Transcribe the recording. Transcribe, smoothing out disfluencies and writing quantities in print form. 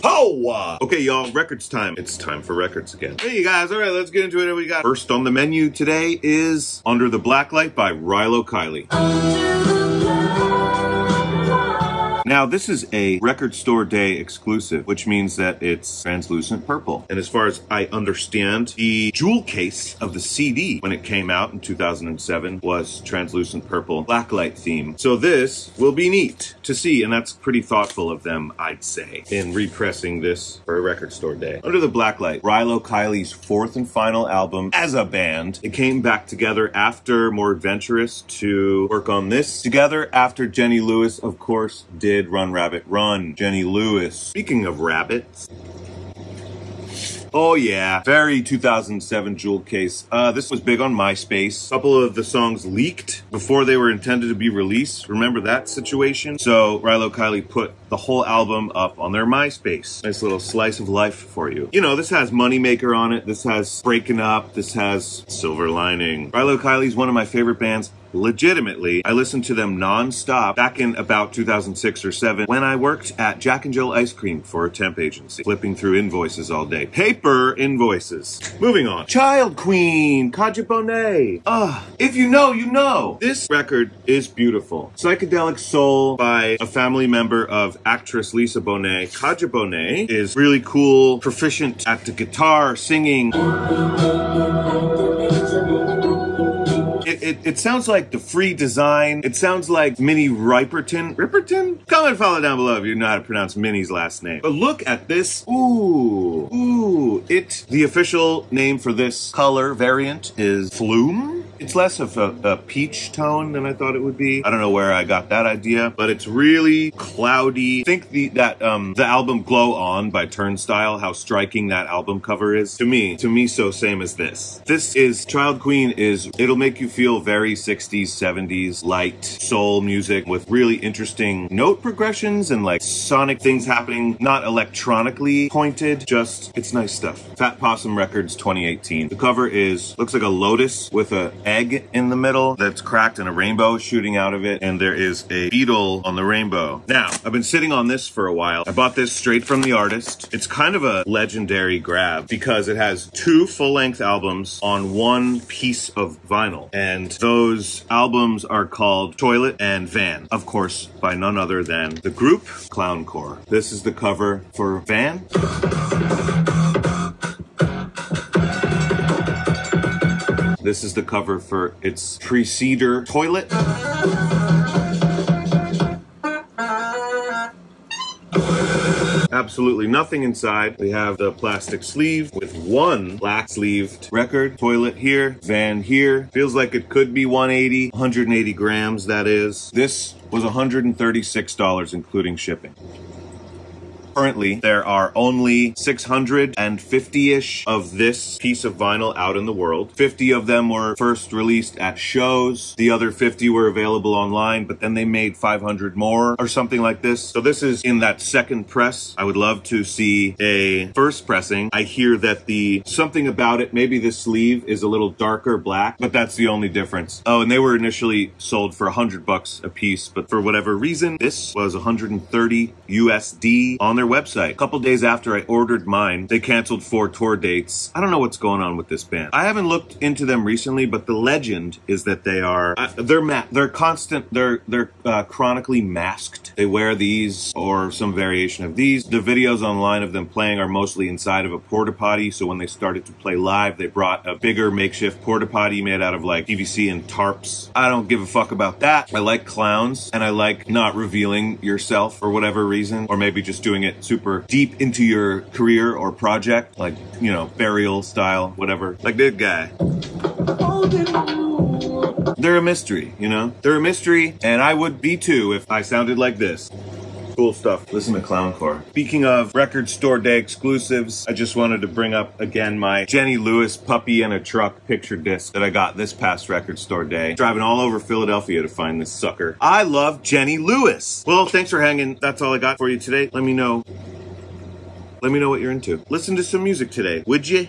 Oh! Okay, y'all, records time. It's time for records again. Hey, you guys, all right, let's get into it. What we got? First on the menu today is Under the Blacklight by Rilo Kiley. Now, this is a Record Store Day exclusive, which means that it's translucent purple. And as far as I understand, the jewel case of the CD when it came out in 2007 was translucent purple Blacklight theme. So this will be neat to see, and that's pretty thoughtful of them, I'd say, in repressing this for a Record Store Day. Under the Blacklight, Rilo Kiley's fourth and final album as a band. It came back together after More Adventurous to work on this together after Jenny Lewis, of course, did Run Rabbit Run. Jenny Lewis. Speaking of rabbits. Oh yeah, very 2007 jewel case. This was big on MySpace. A couple of the songs leaked before they were intended to be released. Remember that situation? So Rilo Kiley put the whole album up on their MySpace. Nice little slice of life for you. You know, this has Moneymaker on it. This has Breaking Up. This has Silver Lining. Rilo Kiley's one of my favorite bands. Legitimately, I listened to them non-stop back in about 2006 or 7 when I worked at Jack and Jill Ice Cream for a temp agency, flipping through invoices all day. Paper invoices. Moving on. Childqueen, Kadhja Bonet. If you know, you know. This record is beautiful. Psychedelic soul by a family member of actress Lisa Bonet. Kadhja Bonet is really cool, proficient at the guitar, singing. It sounds like the free design. It sounds like Minnie Riperton. Riperton? Comment follow down below if you know how to pronounce Minnie's last name. But look at this. Ooh. The official name for this color variant is Flume. It's less of a peach tone than I thought it would be. I don't know where I got that idea, but it's really cloudy. I think the album Glow On by Turnstile, how striking that album cover is. To me, so same as this. This is, Childqueen is, it'll make you feel very 60s, 70s, light soul music with really interesting note progressions and like sonic things happening, not electronically pointed, just, it's nice stuff. Fat Possum Records 2018. The cover looks like a lotus with a egg in the middle that's cracked and a rainbow shooting out of it, and there is a beetle on the rainbow. Now, I've been sitting on this for a while. I bought this straight from the artist. It's kind of a legendary grab because it has 2 full-length albums on one piece of vinyl, and those albums are called Toilet and Van, of course, by none other than the group Clowncore. This is the cover for Van. This is the cover for its preceder, Toilet. Absolutely nothing inside. We have the plastic sleeve with one black sleeved record. Toilet here, Van here. Feels like it could be 180 grams, that is. This was $136, including shipping. Currently, there are only 650-ish of this piece of vinyl out in the world. 50 of them were first released at shows. The other 50 were available online, but then they made 500 more or something like this. So this is in that second press. I would love to see a first pressing. I hear that something about it, maybe the sleeve is a little darker black, but that's the only difference. Oh, and they were initially sold for $100 a piece, but for whatever reason, this was 130 USD on their website. A couple days after I ordered mine, they canceled 4 tour dates. I don't know what's going on with this band. I haven't looked into them recently, but the legend is that they are, they're chronically masked. They wear these or some variation of these. The videos online of them playing are mostly inside of a porta potty, so when they started to play live, they brought a bigger makeshift porta potty made out of like PVC and tarps. I don't give a fuck about that. I like clowns, and I like not revealing yourself for whatever reason, or maybe just doing it super deep into your career or project, like, you know, burial style, whatever. Like this guy. They're a mystery, you know? They're a mystery, and I would be too if I sounded like this. Cool stuff. Listen to Clowncore. Speaking of Record Store Day exclusives, I just wanted to bring up again my Jenny Lewis Puppy in a Truck picture disc that I got this past Record Store Day. Driving all over Philadelphia to find this sucker. I love Jenny Lewis. Well, thanks for hanging. That's all I got for you today. Let me know what you're into. Listen to some music today, would you?